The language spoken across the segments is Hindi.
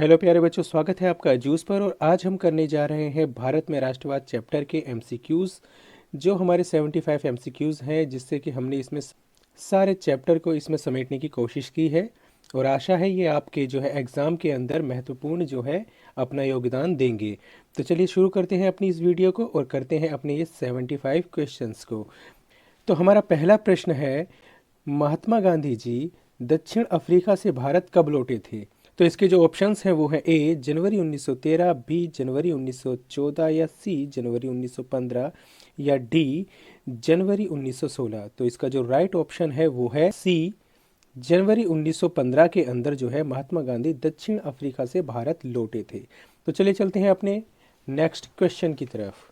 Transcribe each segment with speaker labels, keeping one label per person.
Speaker 1: हेलो प्यारे बच्चों, स्वागत है आपका जूस पर। और आज हम करने जा रहे हैं भारत में राष्ट्रवाद चैप्टर के एमसीक्यूज़, जो हमारे 75 एमसीक्यूज़ हैं, जिससे कि हमने इसमें सारे चैप्टर को इसमें समेटने की कोशिश की है। और आशा है ये आपके जो है एग्ज़ाम के अंदर महत्वपूर्ण जो है अपना योगदान देंगे। तो चलिए शुरू करते हैं अपनी इस वीडियो को और करते हैं अपने ये 75 क्वेश्चंस को। तो हमारा पहला प्रश्न है, महात्मा गांधी जी दक्षिण अफ्रीका से भारत कब लौटे थे? तो इसके जो ऑप्शंस हैं वो है ए जनवरी 1913, बी जनवरी 1914, या सी जनवरी 1915, या डी जनवरी 1916। तो इसका जो राइट ऑप्शन है वो है सी जनवरी 1915 के अंदर जो है महात्मा गांधी दक्षिण अफ्रीका से भारत लौटे थे। तो चलिए चलते हैं अपने नेक्स्ट क्वेश्चन की तरफ।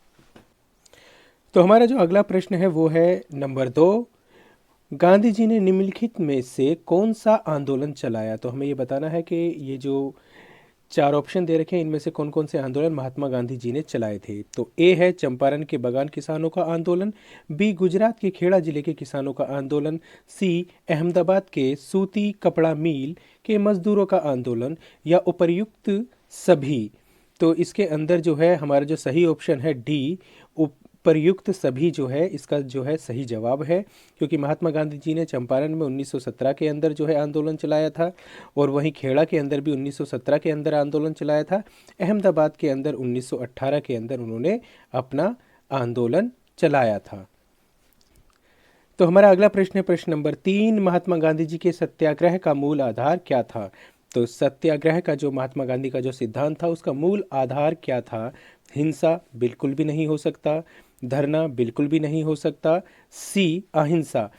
Speaker 1: तो हमारा जो अगला प्रश्न है वो है नंबर 2, गांधी जी ने निम्नलिखित में से कौन सा आंदोलन चलाया? तो हमें ये बताना है कि ये जो चार ऑप्शन दे रखे हैं इनमें से कौन कौन से आंदोलन महात्मा गांधी जी ने चलाए थे। तो ए है चंपारण के बागान किसानों का आंदोलन, बी गुजरात के खेड़ा जिले के किसानों का आंदोलन, सी अहमदाबाद के सूती कपड़ा मिल के मजदूरों का आंदोलन, या उपर्युक्त सभी। तो इसके अंदर जो है हमारा जो सही ऑप्शन है डी उपर्युक्त सभी जो है इसका जो है सही जवाब है, क्योंकि महात्मा गांधी जी ने चंपारण में 1917 के अंदर जो है आंदोलन चलाया था, और वहीं खेड़ा के अंदर भी 1917 के अंदर आंदोलन चलाया था। अहमदाबाद के अंदर 1918 के अंदर उन्होंने अपना आंदोलन चलाया था। तो हमारा अगला प्रश्न है प्रश्न नंबर 3, महात्मा गांधी जी के सत्याग्रह का मूल आधार क्या था? तो सत्याग्रह का जो महात्मा गांधी का जो सिद्धांत था उसका मूल आधार क्या था? हिंसा बिल्कुल भी नहीं हो सकता, धरना बिल्कुल भी नहीं हो सकता, सी अहिंसा।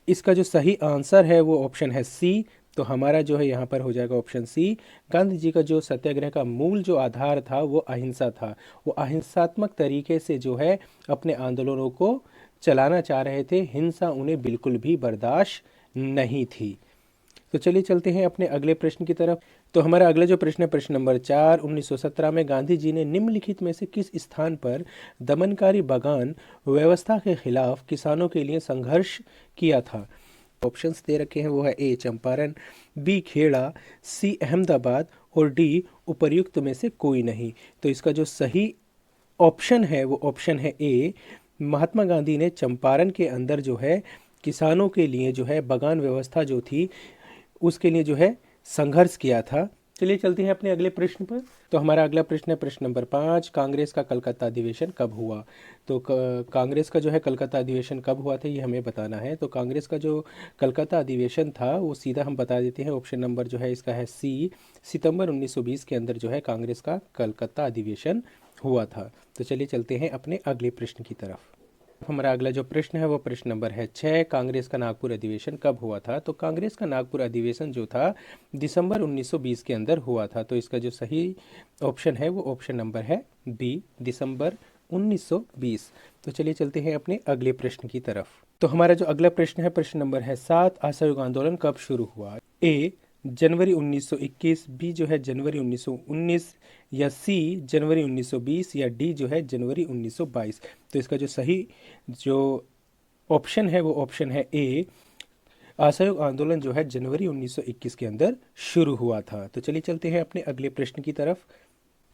Speaker 1: इसका जो सही आंसर है वो ऑप्शन है सी। तो हमारा जो है यहाँ पर हो जाएगा ऑप्शन सी। गांधी जी का जो सत्याग्रह का मूल जो आधार था वो अहिंसा था। वो अहिंसात्मक तरीके से जो है अपने आंदोलनों को चलाना चाह रहे थे, हिंसा उन्हें बिल्कुल भी बर्दाश्त नहीं थी। तो चलिए चलते हैं अपने अगले प्रश्न की तरफ। तो हमारा अगला जो प्रश्न है प्रश्न नंबर 4, 1917 में गांधी जी ने निम्नलिखित में से किस स्थान पर दमनकारी बागान व्यवस्था के खिलाफ किसानों के लिए संघर्ष किया था? ऑप्शंस दे रखे हैं वो है ए चंपारण, बी खेड़ा, सी अहमदाबाद, और डी उपर्युक्त में से कोई नहीं। तो इसका जो सही ऑप्शन है वो ऑप्शन है ए। महात्मा गांधी ने चंपारण के अंदर जो है किसानों के लिए जो है बागान व्यवस्था जो थी उसके लिए जो है संघर्ष किया था। चलिए चलते हैं अपने अगले प्रश्न पर। तो हमारा अगला प्रश्न है प्रश्न नंबर 5, कांग्रेस का कलकत्ता अधिवेशन कब हुआ? तो कांग्रेस का जो है कलकत्ता अधिवेशन कब हुआ था ये हमें बताना है। तो कांग्रेस का जो कलकत्ता अधिवेशन था वो सीधा हम बता देते हैं। ऑप्शन नंबर जो है इसका है सी, सितंबर 1920 के अंदर जो है कांग्रेस का कलकत्ता अधिवेशन हुआ था। तो चलिए चलते हैं अपने अगले प्रश्न की तरफ। हमारा अगला जो प्रश्न है वो प्रश्न नंबर है 6, कांग्रेस का नागपुर अधिवेशन कब हुआ था? तो कांग्रेस का नागपुर अधिवेशन जो था दिसंबर 1920 के अंदर हुआ था। तो इसका जो सही ऑप्शन है वो ऑप्शन नंबर है बी, दिसंबर 1920। तो चलिए चलते हैं अपने अगले प्रश्न की तरफ। तो हमारा जो अगला प्रश्न है प्रश्न नंबर है 7, असहयोग आंदोलन कब शुरू हुआ? ए जनवरी 1921, बी जो है जनवरी 1919, या सी जनवरी 1920, या डी जो है जनवरी 1922। तो इसका जो सही जो ऑप्शन है वो ऑप्शन है ए, असहयोग आंदोलन जो है जनवरी 1921 के अंदर शुरू हुआ था। तो चलिए चलते हैं अपने अगले प्रश्न की तरफ।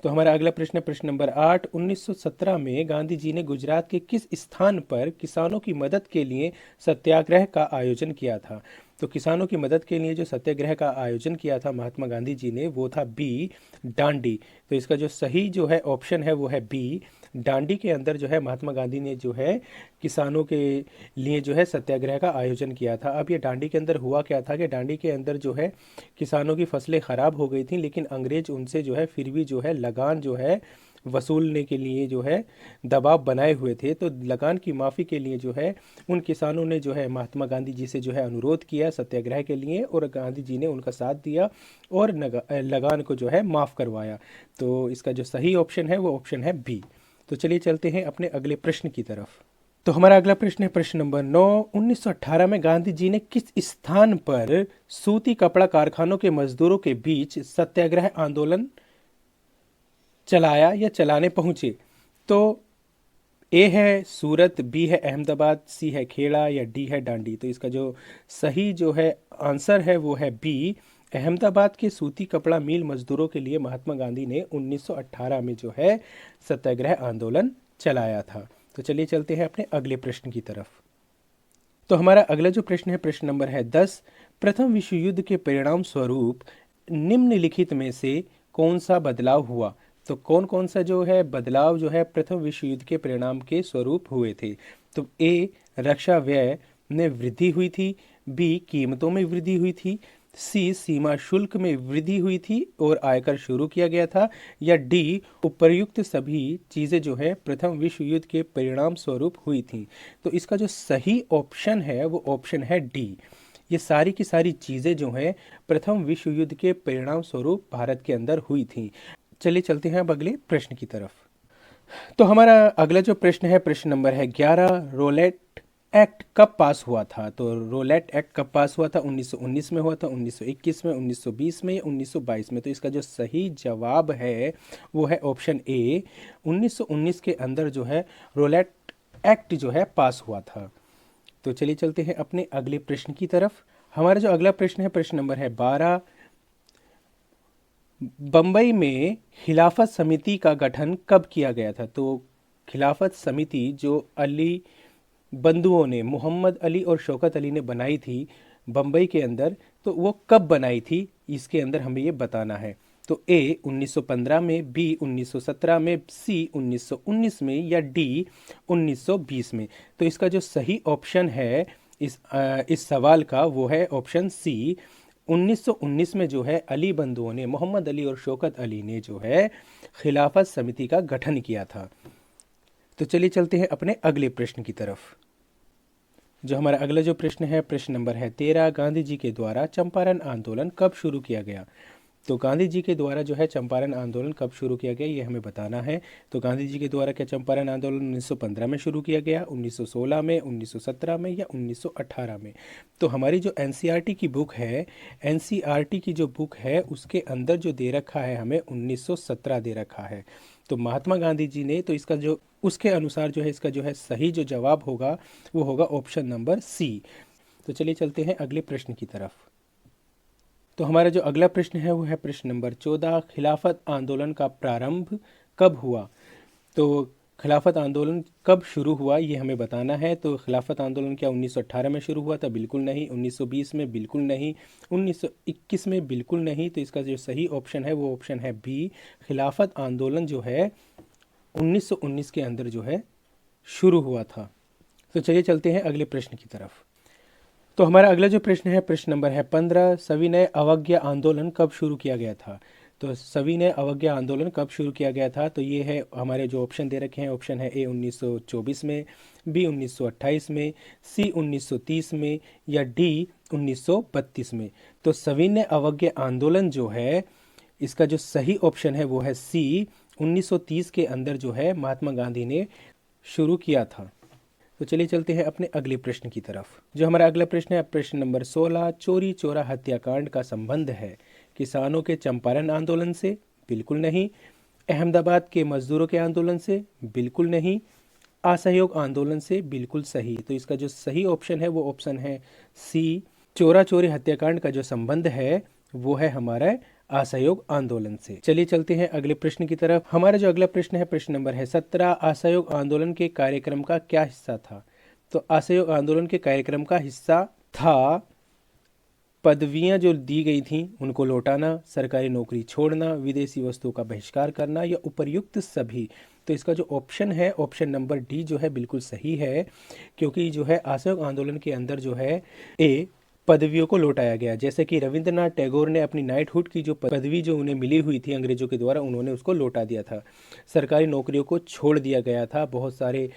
Speaker 1: तो हमारा अगला प्रश्न है प्रश्न नंबर 8, 1917 में गांधी जी ने गुजरात के किस स्थान पर किसानों की मदद के लिए सत्याग्रह का आयोजन किया था? तो किसानों की मदद के लिए जो सत्याग्रह का आयोजन किया था महात्मा गांधी जी ने वो था बी, डांडी। तो इसका जो सही जो है ऑप्शन है वो है बी, डांडी के अंदर जो है महात्मा गांधी ने जो है किसानों के लिए जो है सत्याग्रह का आयोजन किया था। अब ये डांडी के अंदर हुआ क्या था कि डांडी के अंदर जो है किसानों की फसलें ख़राब हो गई थी, लेकिन अंग्रेज उनसे जो है फिर भी जो है लगान जो है वसूलने के लिए जो है दबाव बनाए हुए थे। तो लगान की माफ़ी के लिए जो है उन किसानों ने जो है महात्मा गांधी जी से जो है अनुरोध किया सत्याग्रह के लिए, और गांधी जी ने उनका साथ दिया और लगान को जो है माफ़ करवाया। तो इसका जो सही ऑप्शन है वो ऑप्शन है बी। तो चलिए चलते हैं अपने अगले प्रश्न की तरफ। तो हमारा अगला प्रश्न है प्रश्न नंबर 9, 1918 में गांधी जी ने किस स्थान पर सूती कपड़ा कारखानों के मजदूरों के बीच सत्याग्रह आंदोलन चलाया या चलाने पहुंचे? तो ए है सूरत, बी है अहमदाबाद, सी है खेड़ा, या डी है डांडी। तो इसका जो सही जो है आंसर है वो है बी, अहमदाबाद के सूती कपड़ा मिल मजदूरों के लिए महात्मा गांधी ने 1918 में जो है सत्याग्रह आंदोलन चलाया था। तो चलिए चलते हैं अपने अगले प्रश्न की तरफ। तो हमारा अगला जो प्रश्न है, प्रश्न नंबर है 10। प्रथम विश्व युद्ध के परिणाम स्वरूप निम्नलिखित में से कौन सा बदलाव हुआ? तो कौन कौन सा जो है बदलाव जो है प्रथम विश्व युद्ध के परिणाम के स्वरूप हुए थे? तो ए, रक्षा व्यय में वृद्धि हुई थी। बी, कीमतों में वृद्धि हुई थी। सी, सीमा शुल्क में वृद्धि हुई थी और आयकर शुरू किया गया था। या डी, उपर्युक्त सभी चीज़ें जो है प्रथम विश्व युद्ध के परिणाम स्वरूप हुई थी। तो इसका जो सही ऑप्शन है वो ऑप्शन है डी। ये सारी की सारी चीज़ें जो हैं प्रथम विश्व युद्ध के परिणाम स्वरूप भारत के अंदर हुई थी। चलिए चलते हैं अब अगले प्रश्न की तरफ। तो हमारा अगला जो प्रश्न है, प्रश्न नंबर है 11। रोलेट एक्ट कब पास हुआ था? तो रोलेट एक्ट कब पास हुआ था? 1919 में हुआ था, 1921 में, 1920 में या 1922 में? तो इसका जो सही जवाब है वो है ऑप्शन ए, 1919 के अंदर जो है रोलेट एक्ट जो है पास हुआ था। तो चलिए चलते हैं अपने अगले प्रश्न की तरफ। हमारा जो अगला प्रश्न है, प्रश्न नंबर है 12। बम्बई में खिलाफत समिति का गठन कब किया गया था? तो खिलाफत समिति जो अली बंधुओं ने, मोहम्मद अली और शौकत अली ने बनाई थी बम्बई के अंदर, तो वो कब बनाई थी इसके अंदर हमें ये बताना है। तो ए 1915 में, बी 1917 में, सी 1919 में या डी 1920 में? तो इसका जो सही ऑप्शन है इस सवाल का वो है ऑप्शन सी, 1919 में जो है अली बंधुओं ने, मोहम्मद अली और शौकत अली ने जो है खिलाफत समिति का गठन किया था। तो चलिए चलते हैं अपने अगले प्रश्न की तरफ। जो हमारा अगला जो प्रश्न है, प्रश्न नंबर है 13। गांधी जी के द्वारा चंपारण आंदोलन कब शुरू किया गया? तो गांधी जी के द्वारा जो है चंपारण आंदोलन कब शुरू किया गया ये हमें बताना है। तो गांधी जी के द्वारा क्या चंपारण आंदोलन 1915 में शुरू किया गया, 1916 में, 1917 में या 1918 में? तो हमारी जो एनसीईआरटी की बुक है, एनसीईआरटी की जो बुक है उसके अंदर जो दे रखा है हमें 1917 दे रखा है। तो महात्मा गांधी जी ने, तो इसका जो उसके अनुसार जो है इसका जो है सही जो जवाब होगा वो होगा ऑप्शन नंबर सी। तो चलिए चलते हैं अगले प्रश्न की तरफ। तो हमारा जो अगला प्रश्न है वो है प्रश्न नंबर 14। खिलाफत आंदोलन का प्रारंभ कब हुआ? तो खिलाफत आंदोलन कब शुरू हुआ ये हमें बताना है। तो खिलाफत आंदोलन क्या 1918 में शुरू हुआ था? बिल्कुल नहीं। 1920 में? बिल्कुल नहीं। 1921 में? बिल्कुल नहीं। तो इसका जो सही ऑप्शन है वो ऑप्शन है बी, खिलाफत आंदोलन जो है 1919 के अंदर जो है शुरू हुआ था। तो चलिए चलते हैं अगले प्रश्न की तरफ। तो हमारा अगला जो प्रश्न है, प्रश्न नंबर है 15। सविनय अवज्ञा आंदोलन कब शुरू किया गया था? तो सविनय अवज्ञा आंदोलन कब शुरू किया गया था? तो ये है हमारे जो ऑप्शन दे रखे हैं, ऑप्शन है ए 1924 में, बी 1928 में, सी 1930 में या डी 1932 में? तो सविनय अवज्ञा आंदोलन जो है इसका जो सही ऑप्शन है वो है सी, 1930 के अंदर जो है महात्मा गांधी ने शुरू किया था। तो चलिए चलते हैं अपने अगले प्रश्न की तरफ। जो हमारा अगला प्रश्न है, प्रश्न नंबर 16। चोरी चोरा हत्याकांड का संबंध है किसानों के चंपारण आंदोलन से? बिल्कुल नहीं। अहमदाबाद के मजदूरों के आंदोलन से? बिल्कुल नहीं। असहयोग आंदोलन से? बिल्कुल सही। तो इसका जो सही ऑप्शन है वो ऑप्शन है सी, चोरा चोरी हत्याकांड का जो संबंध है वो है हमारा असहयोग आंदोलन से। चलिए चलते हैं अगले प्रश्न की तरफ। हमारा जो अगला प्रश्न है, प्रश्न नंबर है 17। असहयोग आंदोलन के कार्यक्रम का क्या हिस्सा था? तो असहयोग आंदोलन के कार्यक्रम का हिस्सा था पदवियां जो दी गई थी उनको लौटाना, सरकारी नौकरी छोड़ना, विदेशी वस्तुओं का बहिष्कार करना या उपर्युक्त सभी? तो इसका जो ऑप्शन है ऑप्शन नंबर डी जो है बिल्कुल सही है, क्योंकि जो है असहयोग आंदोलन के अंदर जो है ए, पदवियों को लौटाया गया। जैसे कि रविंद्रनाथ टैगोर ने अपनी नाइटहुड की जो पदवी जो उन्हें मिली हुई थी अंग्रेजों के द्वारा, उन्होंने उसको लौटा दिया था। सरकारी नौकरियों को छोड़ दिया गया था। बहुत सारे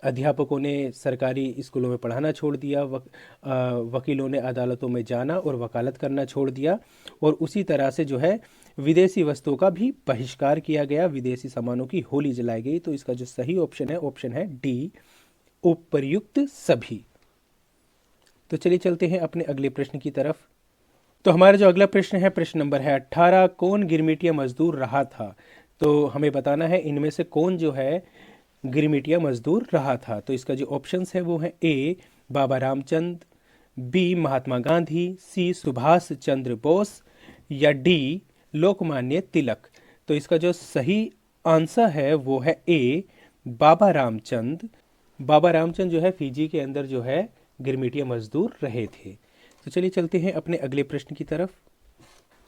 Speaker 1: अध्यापकों ने सरकारी स्कूलों में पढ़ाना छोड़ दिया। वकीलों ने अदालतों में जाना और वकालत करना छोड़ दिया। और उसी तरह से जो है विदेशी वस्तुओं का भी बहिष्कार किया गया, विदेशी सामानों की होली जलाई गई। तो इसका जो सही ऑप्शन है ऑप्शन है डी, उपर्युक्त सभी। तो चलिए चलते हैं अपने अगले प्रश्न की तरफ। तो हमारा जो अगला प्रश्न है, प्रश्न नंबर है 18। कौन गिरमिटिया मजदूर रहा था? तो हमें बताना है इनमें से कौन जो है गिरमिटिया मजदूर रहा था। तो इसका जो ऑप्शंस है वो है ए, बाबा रामचंद, बी, महात्मा गांधी, सी, सुभाष चंद्र बोस या डी लोकमान्य तिलक। तो इसका जो सही आंसर है वो है ए बाबा रामचंद। बाबा रामचंद जो है फिजी के अंदर जो है गिरमिटिया मजदूर रहे थे। तो चलिए चलते हैं अपने अगले प्रश्न की तरफ।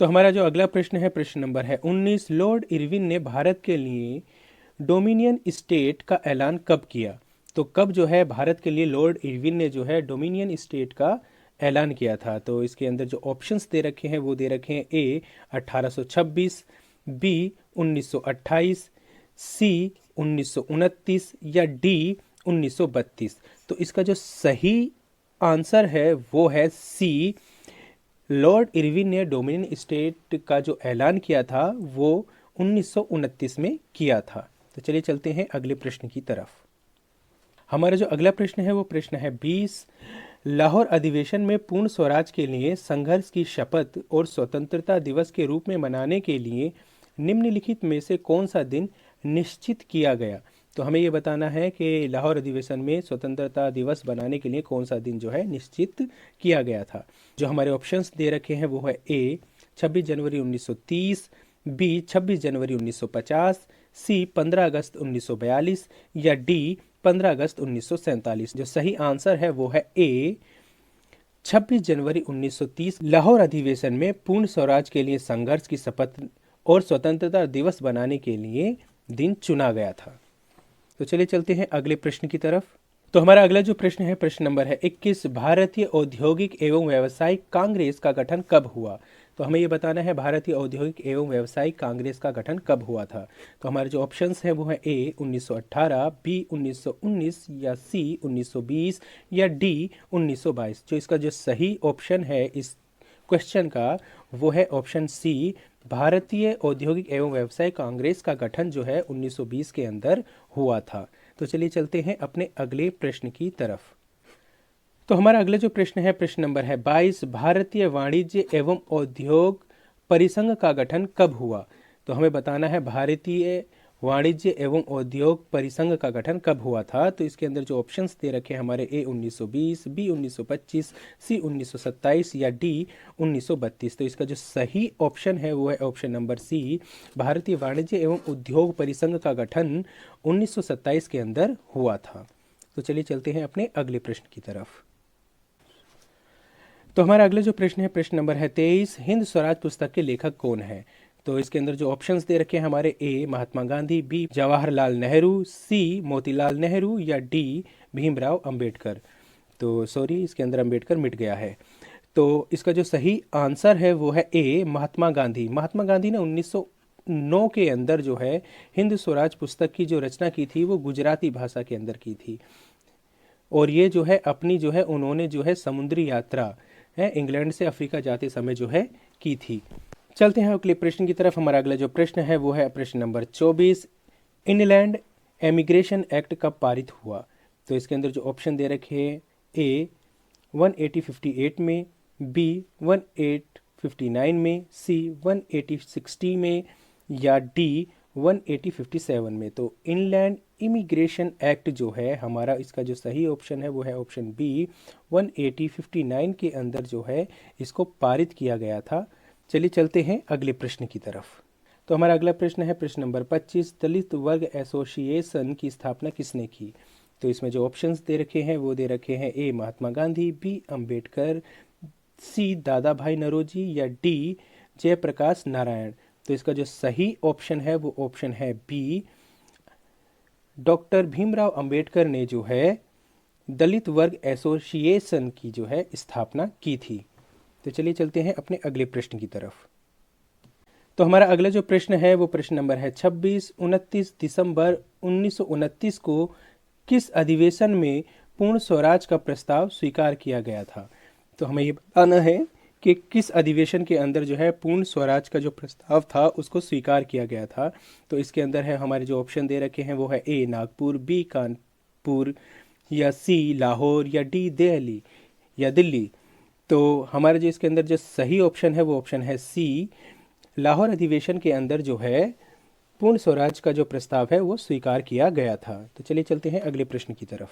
Speaker 1: तो हमारा जो अगला प्रश्न है प्रश्न नंबर है 19, लॉर्ड इरविन ने भारत के लिए डोमिनियन स्टेट का ऐलान कब किया। तो कब जो है भारत के लिए लॉर्ड इरविन ने जो है डोमिनियन स्टेट का ऐलान किया था। तो इसके अंदर जो ऑप्शंस दे रखे हैं वो दे रखे हैं ए 1826, बी 1928, सी 1929 या डी 1932। तो इसका जो सही आंसर है वो है सी, लॉर्ड इरविन ने डोमिनियन स्टेट का जो ऐलान किया था वो 1929 में किया था। तो चलिए चलते हैं अगले प्रश्न की तरफ। हमारा जो अगला प्रश्न है वो प्रश्न है 20, लाहौर अधिवेशन में पूर्ण स्वराज के लिए संघर्ष की शपथ और स्वतंत्रता दिवस के रूप में मनाने के लिए निम्नलिखित में से कौन सा दिन निश्चित किया गया। तो हमें ये बताना है कि लाहौर अधिवेशन में स्वतंत्रता दिवस बनाने के लिए कौन सा दिन जो है निश्चित किया गया था। जो हमारे ऑप्शंस दे रखे हैं वो है ए 26 जनवरी 1930, बी 26 जनवरी 1950, सी 15 अगस्त 1942 या डी 15 अगस्त 1947। जो सही आंसर है वो है ए 26 जनवरी 1930 लाहौर अधिवेशन में पूर्ण स्वराज के लिए संघर्ष की शपथ और स्वतंत्रता दिवस बनाने के लिए दिन चुना गया था। तो चलिए चलते हैं अगले प्रश्न की तरफ। तो हमारा अगला जो प्रश्न है प्रश्न नंबर है 21, भारतीय औद्योगिक एवं व्यावसायिक कांग्रेस का गठन कब हुआ। तो हमें ये बताना है भारतीय औद्योगिक एवं व्यावसायिक कांग्रेस का गठन कब हुआ था। तो हमारे जो ऑप्शंस हैं वो है ए 1918, बी 1919 या सी 1920 या डी 1922। जो इसका जो सही ऑप्शन है इस क्वेश्चन का वो है ऑप्शन सी, भारतीय औद्योगिक एवं व्यवसाय कांग्रेस का गठन जो है 1920 के अंदर हुआ था। तो चलिए चलते हैं अपने अगले प्रश्न की तरफ। तो हमारा अगला जो प्रश्न है प्रश्न नंबर है 22, भारतीय वाणिज्य एवं उद्योग परिसंघ का गठन कब हुआ। तो हमें बताना है भारतीय वाणिज्य एवं उद्योग परिसंघ का गठन कब हुआ था। तो इसके अंदर जो ऑप्शंस दे रखे हैं हमारे ए 1920, बी 1925, सी 1927 या डी 1932। तो इसका जो सही ऑप्शन है वो है ऑप्शन नंबर सी, भारतीय वाणिज्य एवं उद्योग परिसंघ का गठन 1927 के अंदर हुआ था। तो चलिए चलते हैं अपने अगले प्रश्न की तरफ। तो हमारा अगला जो प्रश्न है प्रश्न नंबर है 23, हिंद स्वराज पुस्तक के लेखक कौन है। तो इसके अंदर जो ऑप्शंस दे रखे हैं हमारे ए महात्मा गांधी, बी जवाहरलाल नेहरू, सी मोतीलाल नेहरू या डी भीमराव अंबेडकर। तो सॉरी इसके अंदर अंबेडकर मिट गया है। तो इसका जो सही आंसर है वो है ए महात्मा गांधी। महात्मा गांधी ने 1909 के अंदर जो है हिंद स्वराज पुस्तक की जो रचना की थी वो गुजराती भाषा के अंदर की थी। और ये जो है अपनी जो है उन्होंने जो है समुद्री यात्रा है इंग्लैंड से अफ्रीका जाते समय जो है की थी। चलते हैं अगले प्रश्न की तरफ। हमारा अगला जो प्रश्न है वो है प्रश्न नंबर 24, इनलैंड एमिग्रेशन एक्ट कब पारित हुआ। तो इसके अंदर जो ऑप्शन दे रखे हैं ए 1858 में, बी 1859 में, सी 1860 में या डी 1857 में। तो इनलैंड इमिग्रेशन एक्ट जो है हमारा इसका जो सही ऑप्शन है वो है ऑप्शन बी 1859 के अंदर जो है इसको पारित किया गया था। चलिए चलते हैं अगले प्रश्न की तरफ। तो हमारा अगला प्रश्न है प्रश्न नंबर 25, दलित वर्ग एसोसिएशन की स्थापना किसने की। तो इसमें जो ऑप्शंस दे रखे हैं वो दे रखे हैं ए महात्मा गांधी, बी अंबेडकर, सी दादा भाई नौरोजी या डी जयप्रकाश नारायण। तो इसका जो सही ऑप्शन है वो ऑप्शन है बी, डॉक्टर भीमराव अंबेडकर ने जो है दलित वर्ग एसोसिएशन की जो है स्थापना की थी। तो चलिए चलते हैं अपने अगले प्रश्न की तरफ। तो हमारा अगला जो प्रश्न है वो प्रश्न नंबर है 26, 29 दिसंबर 1929 को किस अधिवेशन में पूर्ण स्वराज का प्रस्ताव स्वीकार किया गया था। तो हमें ये बताना है कि किस अधिवेशन के अंदर जो है पूर्ण स्वराज का जो प्रस्ताव था उसको स्वीकार किया गया था। तो इसके अंदर है हमारे जो ऑप्शन दे रखे हैं वो है ए नागपुर, बी कानपुर या सी लाहौर या डी दिल्ली या दिल्ली। तो हमारे जो इसके अंदर जो सही ऑप्शन है वो ऑप्शन है सी, लाहौर अधिवेशन के अंदर जो है पूर्ण स्वराज का जो प्रस्ताव है वो स्वीकार किया गया था। तो चलिए चलते हैं अगले प्रश्न की तरफ।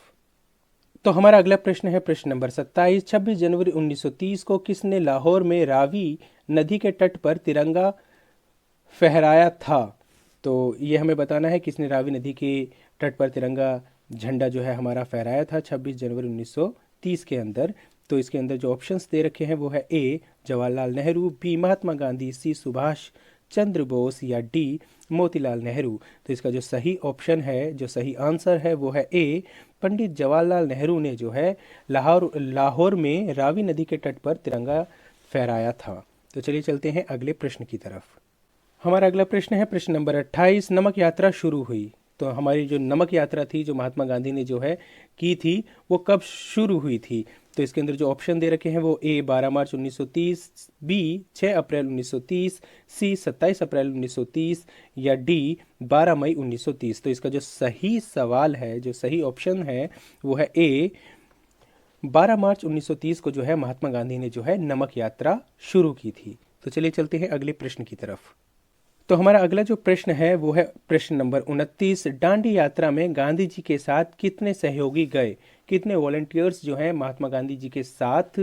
Speaker 1: तो हमारा अगला प्रश्न है प्रश्न नंबर 27। 26 जनवरी 1930 को किसने लाहौर में रावी नदी के तट पर तिरंगा फहराया था? तो ये हमें बताना है किसने रावी नदी के तट पर तिरंगा झंडा जो है हमारा फहराया था 26 जनवरी 1930 के अंदर। तो इसके अंदर जो ऑप्शंस दे रखे हैं वो है ए जवाहरलाल नेहरू, बी महात्मा गांधी, सी सुभाष चंद्र बोस या डी मोतीलाल नेहरू। तो इसका जो सही ऑप्शन है, जो सही आंसर है वो है ए पंडित जवाहरलाल नेहरू ने जो है लाहौर में रावी नदी के तट पर तिरंगा फहराया था। तो चलिए चलते हैं अगले प्रश्न की तरफ। हमारा अगला प्रश्न है प्रश्न नंबर 28। नमक यात्रा शुरू हुई। तो हमारी जो नमक यात्रा थी जो महात्मा गांधी ने जो है की थी वो कब शुरू हुई थी? तो इसके अंदर जो ऑप्शन दे रखे हैं वो ए 12 मार्च 1930, बी 6 अप्रैल 1930, सी 27 अप्रैल 1930 या डी 12 मई 1930। तो इसका जो सही सवाल है, जो सही ऑप्शन है वो है ए 12 मार्च 1930 को जो है महात्मा गांधी ने जो है नमक यात्रा शुरू की थी। तो चलिए चलते हैं अगले प्रश्न की तरफ। तो हमारा अगला जो प्रश्न है वो है प्रश्न नंबर 29। दांडी यात्रा में गांधी जी के साथ कितने सहयोगी गए? कितने वॉलंटियर्स जो हैं महात्मा गांधी जी के साथ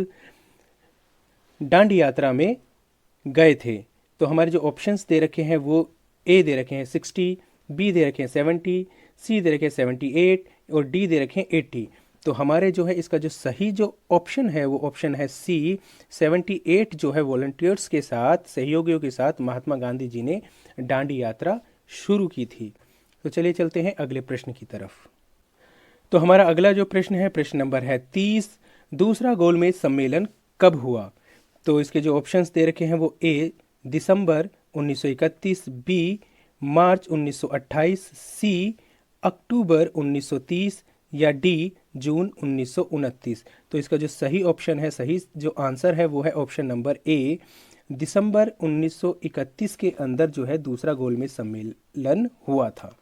Speaker 1: दांडी यात्रा में गए थे? तो हमारे जो ऑप्शंस दे रखे हैं वो ए दे रखे हैं 60, बी दे रखे हैं 70, सी दे रखे हैं 78 और डी दे रखे हैं 80। तो हमारे जो है इसका जो सही जो ऑप्शन है वो ऑप्शन है सी 78 जो है वॉलंटियर्स के साथ, सहयोगियों के साथ महात्मा गांधी जी ने दांडी यात्रा शुरू की थी। तो चलिए चलते हैं अगले प्रश्न की तरफ। तो हमारा अगला जो प्रश्न है प्रश्न नंबर है 30। दूसरा गोलमेज सम्मेलन कब हुआ? तो इसके जो ऑप्शंस दे रखे हैं वो ए दिसंबर 1931, बी मार्च 1928, सी अक्टूबर 1930 या डी जून 1929। तो इसका जो सही ऑप्शन है, सही जो आंसर है वो है ऑप्शन नंबर ए दिसंबर 1931 के अंदर जो है दूसरा गोलमेज सम्मेलन हुआ था।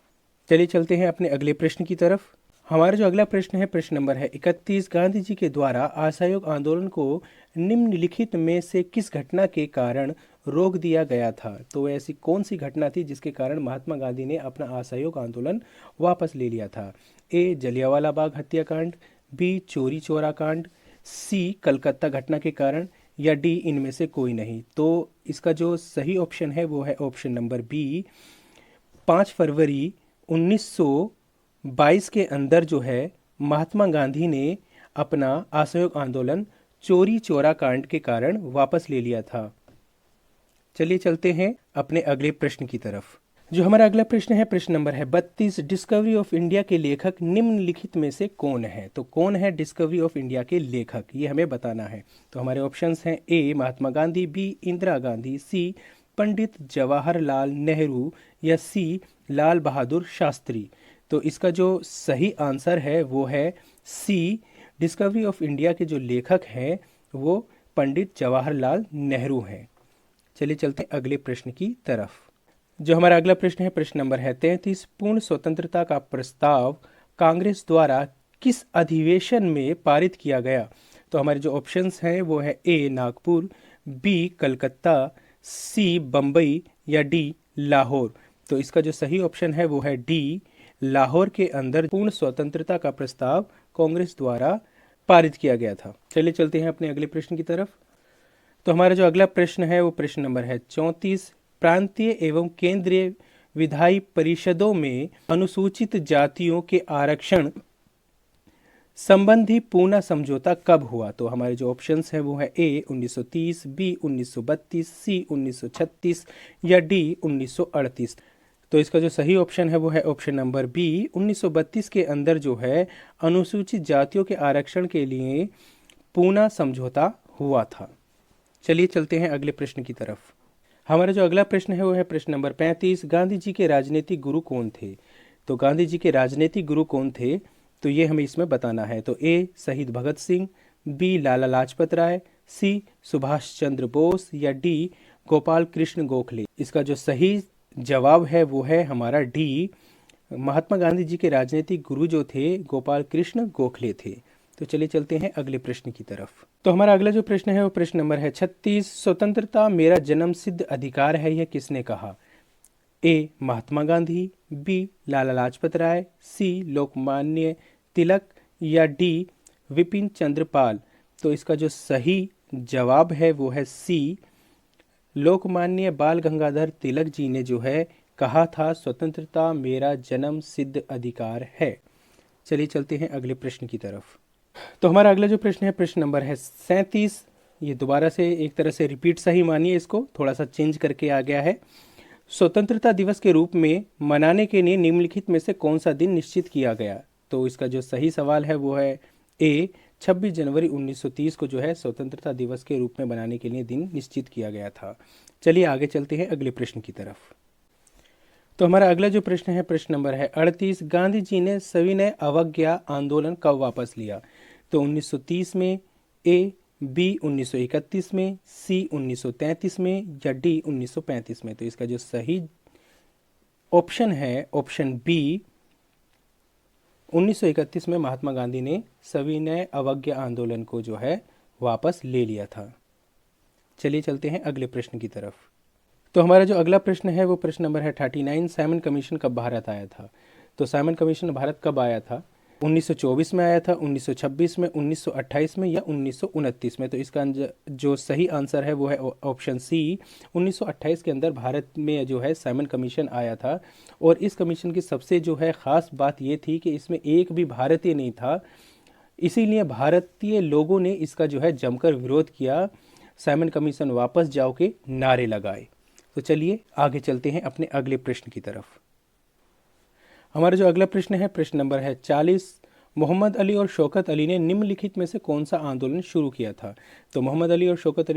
Speaker 1: चलिए चलते हैं अपने अगले प्रश्न की तरफ। हमारा जो अगला प्रश्न है प्रश्न नंबर है 31। गांधी जी के द्वारा असहयोग आंदोलन को निम्नलिखित में से किस घटना के कारण रोक दिया गया था? तो ऐसी कौन सी घटना थी जिसके कारण महात्मा गांधी ने अपना असहयोग आंदोलन वापस ले लिया था? ए जलियांवाला बाग हत्याकांड, बी चोरी चौरा कांड, सी कलकत्ता घटना के कारण या डी इनमें से कोई नहीं। तो इसका जो सही ऑप्शन है वो है ऑप्शन नंबर बी 5 फरवरी 1922 के अंदर जो है महात्मा गांधी ने अपना असहयोग आंदोलन चोरी चौरा कांड के कारण वापस ले लिया था। चलिए चलते हैं अपने अगले प्रश्न की तरफ। जो हमारा अगला प्रश्न है प्रश्न नंबर है 32। डिस्कवरी ऑफ इंडिया के लेखक निम्नलिखित में से कौन है? तो कौन है डिस्कवरी ऑफ इंडिया के लेखक, ये हमें बताना है। तो हमारे ऑप्शंस हैं ए महात्मा गांधी, बी इंदिरा गांधी, सी पंडित जवाहरलाल नेहरू या सी लाल बहादुर शास्त्री। तो इसका जो सही आंसर है वो है सी डिस्कवरी ऑफ इंडिया के जो लेखक हैं वो पंडित जवाहरलाल नेहरू हैं। चलिए चलते हैं अगले प्रश्न की तरफ। जो हमारा अगला प्रश्न है प्रश्न नंबर है 33। पूर्ण स्वतंत्रता का प्रस्ताव कांग्रेस द्वारा किस अधिवेशन में पारित किया गया? तो हमारे जो ऑप्शंस हैं वो है ए नागपुर, बी कलकत्ता, सी बम्बई या डी लाहौर। तो इसका जो सही ऑप्शन है वो है डी लाहौर के अंदर पूर्ण स्वतंत्रता का प्रस्ताव कांग्रेस द्वारा पारित किया गया था। चलिए चलते हैं अपने अगले प्रश्न की तरफ। तो हमारा जो अगला प्रश्न है वो प्रश्न नंबर है 34। प्रांतीय एवं केंद्रीय विधायी परिषदों में अनुसूचित जातियों के आरक्षण संबंधी पूना समझौता कब हुआ? तो हमारे जो ऑप्शंस हैं वो है ए 1930, बी 1932, सी 1936 या डी 1938। तो इसका जो सही ऑप्शन है वो है ऑप्शन नंबर बी 1932 के अंदर जो है अनुसूचित जातियों के आरक्षण के लिए पूना समझौता हुआ था। चलिए चलते हैं अगले प्रश्न की तरफ। हमारा जो अगला प्रश्न है वो है प्रश्न नंबर 35। गांधी जी के राजनीतिक गुरु कौन थे? तो गांधी जी के राजनीतिक गुरु कौन थे तो ये हमें इसमें बताना है। तो ए शहीद भगत सिंह, बी लाला लाजपत राय, सी सुभाष चंद्र बोस या डी गोपाल कृष्ण गोखले। इसका जो सही जवाब है वो है हमारा डी महात्मा गांधी जी के राजनीतिक गुरु जो थे गोपाल कृष्ण गोखले थे। तो चलिए चलते हैं अगले प्रश्न की तरफ। तो हमारा अगला जो प्रश्न है वो प्रश्न नंबर है 36। स्वतंत्रता मेरा जन्म सिद्ध अधिकार है यह किसने कहा? ए महात्मा गांधी, बी लाला लाजपत राय, सी लोकमान्य तिलक या डी विपिन चंद्र पाल। तो इसका जो सही जवाब है वो है सी, लोकमान्य बाल गंगाधर तिलक जी ने जो है कहा था स्वतंत्रता मेरा जन्म सिद्ध अधिकार है। चलिए चलते हैं अगले प्रश्न की तरफ। तो हमारा अगला जो प्रश्न है प्रश्न नंबर है 37। ये दोबारा से एक तरह से रिपीट सा ही मानिए, इसको थोड़ा सा चेंज करके आ गया है। स्वतंत्रता दिवस के रूप में मनाने के लिए निम्नलिखित में से कौन सा दिन निश्चित किया गया। तो इसका जो सही सवाल है वो है ए, 26 जनवरी 1930 को जो है स्वतंत्रता दिवस के रूप में मनाने के लिए दिन निश्चित किया गया था। चलिए आगे चलते हैं अगले प्रश्न की तरफ। तो हमारा अगला जो प्रश्न है प्रश्न नंबर है 38। गांधी जी ने सविनय अवज्ञा आंदोलन कब वापस लिया। तो 1930 में, ए, बी 1931 में, सी 1933 में या डी 1935 में। तो इसका जो सही ऑप्शन है ऑप्शन बी, 1931 में महात्मा गांधी ने सविनय अवज्ञा आंदोलन को जो है वापस ले लिया था। चलिए चलते हैं अगले प्रश्न की तरफ। तो हमारा जो अगला प्रश्न है वो प्रश्न नंबर है 39। साइमन कमीशन कब भारत आया था। तो साइमन कमीशन भारत कब आया था। 1924 में आया था, 1926 में, 1928 में या 1929 में। तो इसका जो सही आंसर है वो है ऑप्शन सी, 1928 के अंदर भारत में जो है साइमन कमीशन आया था। और इस कमीशन की सबसे जो है ख़ास बात ये थी कि इसमें एक भी भारतीय नहीं था, इसीलिए भारतीय लोगों ने इसका जो है जमकर विरोध किया, साइमन कमीशन वापस जाओ के नारे लगाए। तो चलिए आगे चलते हैं अपने अगले प्रश्न की तरफ। हमारा जो अगला प्रश्न है प्रश्न नंबर है 40। मोहम्मद अली और शौकत अली ने निम्नलिखित में से कौन सा आंदोलन शुरू किया था। तो मोहम्मद अली और शौकत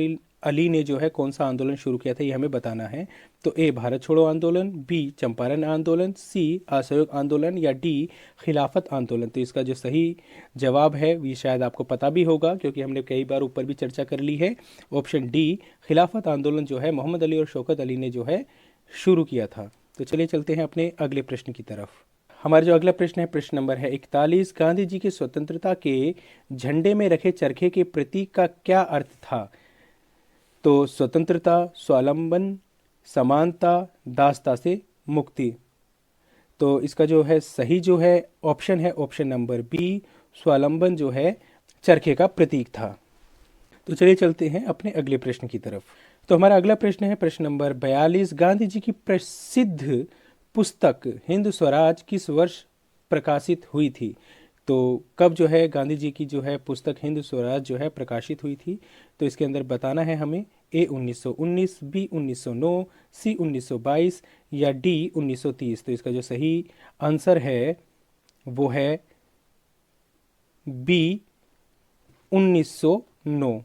Speaker 1: अली ने जो है कौन सा आंदोलन शुरू किया था ये हमें बताना है। तो ए, भारत छोड़ो आंदोलन, बी, चंपारण आंदोलन, सी, असहयोग आंदोलन या डी, खिलाफत आंदोलन। तो इसका जो सही जवाब है ये शायद आपको पता भी होगा क्योंकि हमने कई बार ऊपर भी चर्चा कर ली है। ऑप्शन डी, खिलाफत आंदोलन जो है मोहम्मद अली और शौकत अली ने जो है शुरू किया था। तो चलिए चलते हैं अपने अगले प्रश्न की तरफ। हमारा जो अगला प्रश्न है प्रश्न नंबर है 41। गांधी जी के स्वतंत्रता के झंडे में रखे चरखे के प्रतीक का क्या अर्थ था। तो स्वतंत्रता, स्वावलंबन, समानता, दासता से मुक्ति। तो इसका जो है सही जो है ऑप्शन है ऑप्शन नंबर बी, स्वावलंबन जो है चरखे का प्रतीक था। तो चलिए चलते हैं अपने अगले प्रश्न की तरफ। तो हमारा अगला प्रश्न है प्रश्न नंबर 42। गांधी जी की प्रसिद्ध पुस्तक हिंद स्वराज किस वर्ष प्रकाशित हुई थी। तो कब जो है गांधी जी की जो है पुस्तक हिंद स्वराज जो है प्रकाशित हुई थी। तो इसके अंदर बताना है हमें ए 1919, बी 1909, सी 1922 या डी 1930। तो इसका जो सही आंसर है वो है बी 1909।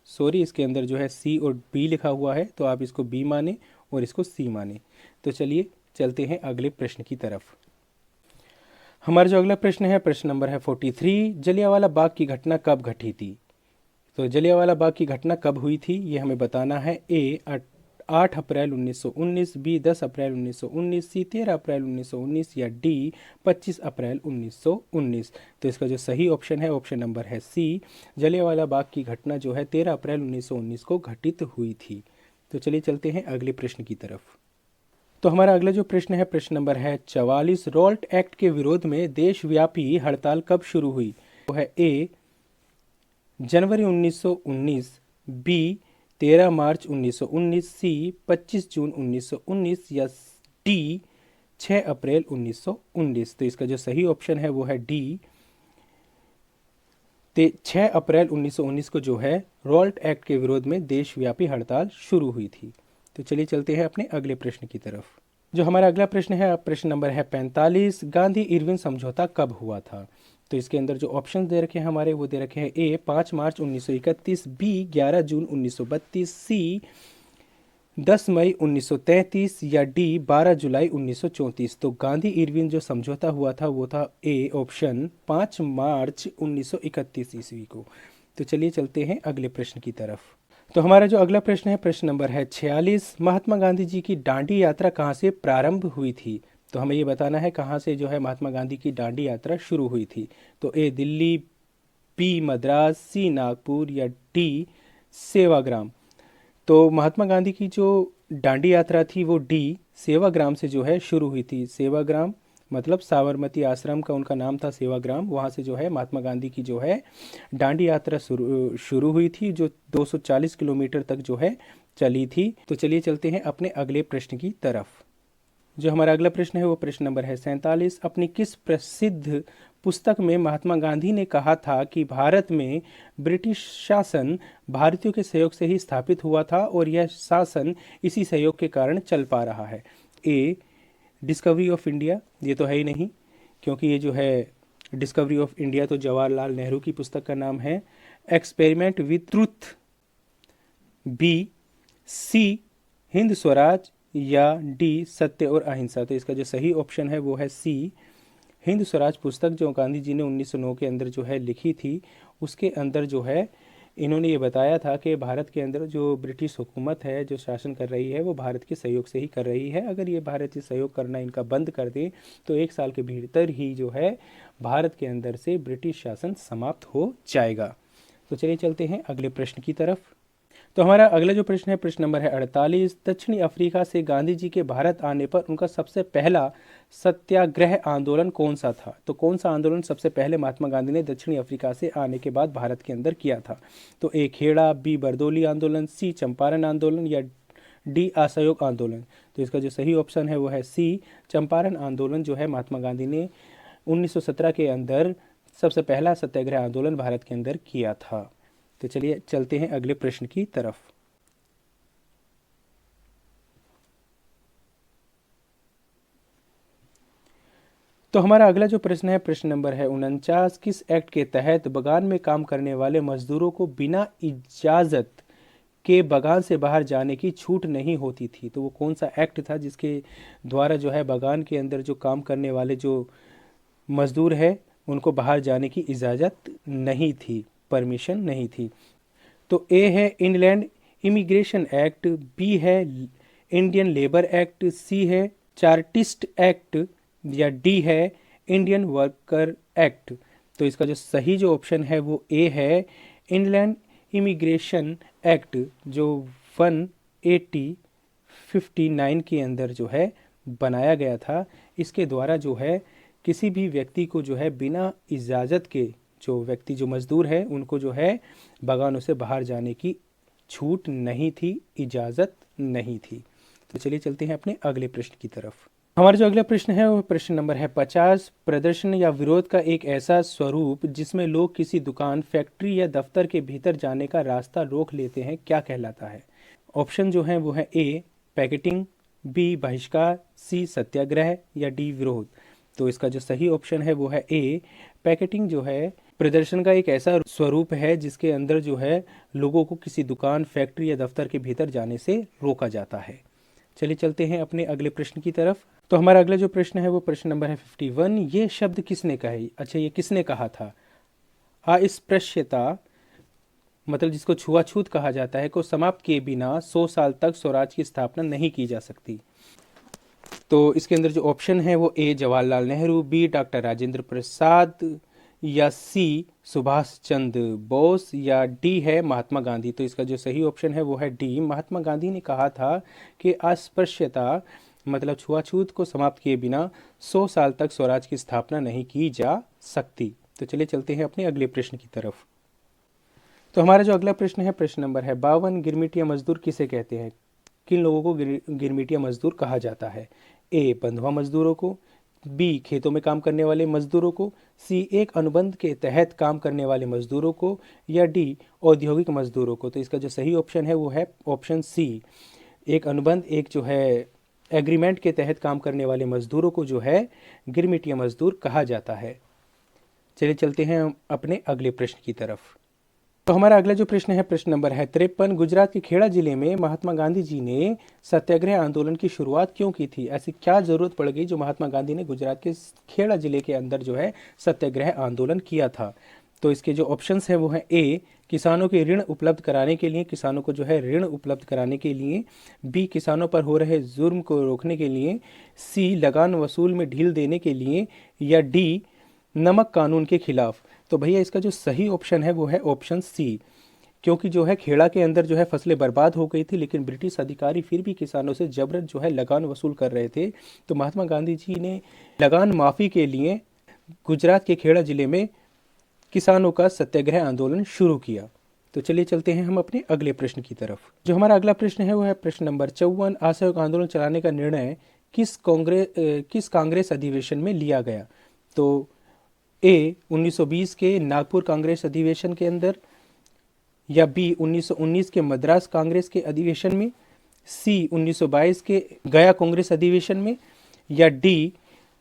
Speaker 1: सॉरी, इसके अंदर जो है सी और बी लिखा हुआ है तो आप इसको बी माने और इसको सी माने। तो चलिए चलते हैं अगले प्रश्न की तरफ। हमारा जो अगला प्रश्न है प्रश्न नंबर है 43। जलियांवाला बाग की घटना कब घटी थी। तो जलियांवाला बाग की घटना कब हुई थी ये हमें बताना है। ए 8 अप्रैल 1919, बी 10 अप्रैल 1919, सी 13 अप्रैल 1919 या डी 25 अप्रैल 1919। तो इसका जो सही ऑप्शन है ऑप्शन नंबर है सी, जलियांवाला बाग की घटना जो है 13 अप्रैल 1919 को घटित हुई थी। तो चलिए चलते हैं अगले प्रश्न की तरफ। तो हमारा अगला जो प्रश्न है प्रश्न नंबर है 44। रॉल्ट एक्ट के विरोध में देशव्यापी हड़ताल कब शुरू हुई। वो है ए, जनवरी 1919, बी 13 मार्च 1919, सी 25 जून 1919 या डी 6 अप्रैल 1919। तो इसका जो सही ऑप्शन है वो है डी, 6 अप्रैल 1919 को जो है रॉल्ट एक्ट के विरोध में देशव्यापी हड़ताल शुरू हुई थी। तो चलिए चलते हैं अपने अगले प्रश्न की तरफ। जो हमारा अगला प्रश्न है प्रश्न नंबर है 45। गांधी इरविन समझौता कब हुआ था। तो इसके अंदर जो ऑप्शन दे रखे हैं हमारे वो दे रखे हैं ए 5 मार्च 1931, बी 11 जून 1932, सी 10 मई 1933 या डी 12 जुलाई 1934। तो गांधी इरविन जो समझौता हुआ था वो था ए ऑप्शन 5 मार्च 1931 ईस्वी को। तो चलिए चलते हैं अगले प्रश्न की तरफ। तो हमारा जो अगला प्रश्न है प्रश्न नंबर है 46। महात्मा गांधी जी की दांडी यात्रा कहाँ से प्रारंभ हुई थी। तो हमें ये बताना है कहाँ से जो है महात्मा गांधी की दांडी यात्रा शुरू हुई थी। तो ए दिल्ली, बी मद्रास, सी नागपुर या डी सेवाग्राम। तो महात्मा गांधी की जो दांडी यात्रा थी वो डी सेवाग्राम से जो है शुरू हुई थी। सेवाग्राम मतलब साबरमती आश्रम का उनका नाम था सेवाग्राम, वहाँ से जो है महात्मा गांधी की जो है दांडी यात्रा शुरू शुरू हुई थी, जो 240 किलोमीटर तक जो है चली थी। तो चलिए चलते हैं अपने अगले प्रश्न की तरफ। जो हमारा अगला प्रश्न है वो प्रश्न नंबर है 47। अपनी किस प्रसिद्ध पुस्तक में महात्मा गांधी ने कहा था कि भारत में ब्रिटिश शासन भारतीयों के सहयोग से ही स्थापित हुआ था और यह शासन इसी सहयोग के कारण चल पा रहा है? ए, डिस्कवरी ऑफ इंडिया, ये तो है ही नहीं, क्योंकि ये जो है डिस्कवरी ऑफ इंडिया तो जवाहरलाल नेहरू की पुस्तक का नाम है। एक्सपेरिमेंट विद ट्रूथ, बी, सी, हिंद स्वराज, या डी, सत्य और अहिंसा। तो इसका जो सही ऑप्शन है वो है सी, हिंद स्वराज पुस्तक, जो गांधी जी ने 1909 के अंदर जो है लिखी थी। उसके अंदर जो है इन्होंने ये बताया था कि भारत के अंदर जो ब्रिटिश हुकूमत है, जो शासन कर रही है, वो भारत के सहयोग से ही कर रही है। अगर ये भारत से सहयोग करना इनका बंद कर दे तो 1 साल के भीतर ही जो है भारत के अंदर से ब्रिटिश शासन समाप्त हो जाएगा। तो चलिए चलते हैं अगले प्रश्न की तरफ। तो हमारा अगला जो प्रश्न है प्रश्न नंबर है 48। दक्षिणी अफ्रीका से गांधी जी के भारत आने पर उनका सबसे पहला सत्याग्रह आंदोलन कौन सा था? तो कौन सा आंदोलन सबसे पहले महात्मा गांधी ने दक्षिणी अफ्रीका से आने के बाद भारत के अंदर किया था? तो ए, खेड़ा, बी, बरदौली आंदोलन, सी, चंपारण आंदोलन, या डी, असहयोग आंदोलन। तो इसका जो सही ऑप्शन है वो है सी, चंपारण आंदोलन जो है महात्मा गांधी ने 1917 के अंदर सबसे पहला सत्याग्रह आंदोलन भारत के अंदर किया था। तो चलिए चलते हैं अगले प्रश्न की तरफ। तो हमारा अगला जो प्रश्न है प्रश्न नंबर है 49। किस एक्ट के तहत बगान में काम करने वाले मजदूरों को बिना इजाजत के बगान से बाहर जाने की छूट नहीं होती थी? तो वो कौन सा एक्ट था जिसके द्वारा जो है बगान के अंदर जो काम करने वाले जो मजदूर है उनको बाहर जाने की इजाज़त नहीं थी, परमिशन नहीं थी? तो ए है इनलैंड इमिग्रेशन एक्ट, बी है इंडियन लेबर एक्ट, सी है चार्टिस्ट एक्ट, या डी है इंडियन वर्कर एक्ट। तो इसका जो सही जो ऑप्शन है वो ए है इनलैंड इमिग्रेशन एक्ट, जो 1859 के अंदर जो है बनाया गया था। इसके द्वारा जो है किसी भी व्यक्ति को जो है बिना इजाज़त के, जो व्यक्ति जो मज़दूर है उनको जो है बागानों से बाहर जाने की छूट नहीं थी, इजाज़त नहीं थी। तो चलिए चलते हैं अपने अगले प्रश्न की तरफ। हमारा जो अगला प्रश्न है वो प्रश्न नंबर है 50। प्रदर्शन या विरोध का एक ऐसा स्वरूप जिसमें लोग किसी दुकान, फैक्ट्री या दफ्तर के भीतर जाने का रास्ता रोक लेते हैं, क्या कहलाता है? ऑप्शन जो है वो है ए, पैकेटिंग, बी, बहिष्कार, सी, सत्याग्रह, या डी, विरोध। तो इसका जो सही ऑप्शन है वो है ए, पैकेटिंग जो है प्रदर्शन का एक ऐसा स्वरूप है जिसके अंदर जो है लोगों को किसी दुकान, फैक्ट्री या दफ्तर के भीतर जाने से रोका जाता है। चलिए चलते हैं अपने अगले प्रश्न की तरफ। तो हमारा अगला जो प्रश्न है वो प्रश्न नंबर है 51। ये शब्द किसने कही? अच्छा, ये किसने कहा था? अस्पृश्यता, मतलब जिसको छुआछूत कहा जाता है, को समाप्त किए बिना 100 साल तक स्वराज की स्थापना नहीं की जा सकती। तो इसके अंदर जो ऑप्शन है वो ए, जवाहरलाल नेहरू, बी, डॉक्टर राजेंद्र प्रसाद, या सी, सुभाष चंद्र बोस, या डी है महात्मा गांधी। तो इसका जो सही ऑप्शन है वो है डी, महात्मा गांधी ने कहा था कि अस्पृश्यता मतलब छुआछूत को समाप्त किए बिना 100 साल तक स्वराज की स्थापना नहीं की जा सकती। तो चलिए चलते हैं अपने अगले प्रश्न की तरफ। तो हमारा जो अगला प्रश्न है प्रश्न नंबर है 52। गिरमिटिया मजदूर किसे कहते हैं? किन लोगों को गिरमिटिया मजदूर कहा जाता है? ए, बंधुआ मजदूरों को, बी, खेतों में काम करने वाले मजदूरों को, सी, एक अनुबंध के तहत काम करने वाले मजदूरों को, या डी, औद्योगिक मजदूरों को। तो इसका जो सही ऑप्शन है वो है ऑप्शन सी, एक अनुबंध, एक जो है एग्रीमेंट के तहत काम करने वाले मजदूरों को जो है गिरमिटिया मजदूर कहा जाता है। चलिए चलते हैं अपने अगले प्रश्न की तरफ। तो हमारा अगला जो प्रश्न है प्रश्न नंबर है 53। गुजरात के खेड़ा जिले में महात्मा गांधी जी ने सत्याग्रह आंदोलन की शुरुआत क्यों की थी? ऐसी क्या जरूरत पड़ गई जो महात्मा गांधी ने गुजरात के खेड़ा जिले के अंदर जो है सत्याग्रह आंदोलन किया था? तो इसके जो ऑप्शंस हैं वो है ए, किसानों के ऋण उपलब्ध कराने के लिए, किसानों को जो है ऋण उपलब्ध कराने के लिए, बी, किसानों पर हो रहे जुर्म को रोकने के लिए, सी, लगान वसूल में ढील देने के लिए, या डी, नमक कानून के खिलाफ। तो भैया इसका जो सही ऑप्शन है वो है ऑप्शन सी, क्योंकि जो है खेड़ा के अंदर जो है फसलें बर्बाद हो गई थी, लेकिन ब्रिटिश अधिकारी फिर भी किसानों से जबरन जो है लगान वसूल कर रहे थे। तो महात्मा गांधी जी ने लगान माफ़ी के लिए गुजरात के खेड़ा जिले में किसानों का सत्याग्रह आंदोलन शुरू किया। तो चलिए चलते हैं हम अपने अगले प्रश्न की तरफ। जो हमारा अगला प्रश्न है वो है प्रश्न नंबर 54। असहयोग आंदोलन चलाने का निर्णय किस कांग्रेस अधिवेशन में लिया गया? तो ए 1920 के नागपुर कांग्रेस अधिवेशन के अंदर, या बी 1919 के मद्रास कांग्रेस के अधिवेशन में, सी 1922 के गया कांग्रेस अधिवेशन में, या डी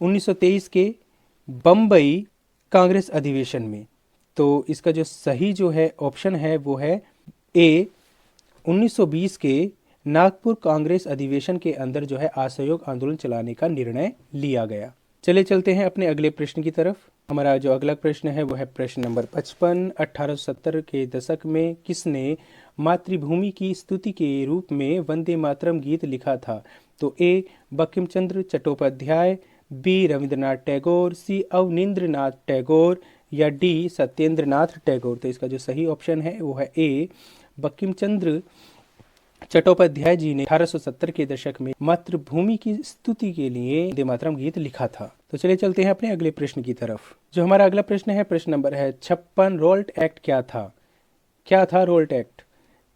Speaker 1: 1923 के बम्बई कांग्रेस अधिवेशन में। तो इसका जो सही जो है ऑप्शन है वो है ए 1920 के नागपुर कांग्रेस अधिवेशन के अंदर जो है असहयोग आंदोलन चलाने का निर्णय लिया गया। चले चलते हैं अपने अगले प्रश्न की तरफ। हमारा जो अगला प्रश्न है वो है प्रश्न नंबर 55। 1870 के दशक में किसने मातृभूमि की स्तुति के रूप में वंदे मातरम गीत लिखा था? तो ए बंकिम चंद्र चट्टोपाध्याय, बी रविंद्रनाथ टैगोर, सी अवनींद्रनाथ टैगोर, या डी सत्येंद्रनाथ टैगोर। तो इसका जो सही ऑप्शन है वो है ए बंकिम चंद्र चट्टोपाध्याय जी ने 1870 के दशक में मातृभूमि की स्तुति के लिए वंदे मातरम गीत लिखा था। तो चलिए चलते हैं अपने अगले प्रश्न की तरफ। जो हमारा अगला प्रश्न है प्रश्न नंबर है 56। रोल्ट एक्ट क्या था? क्या था रोल्ट एक्ट?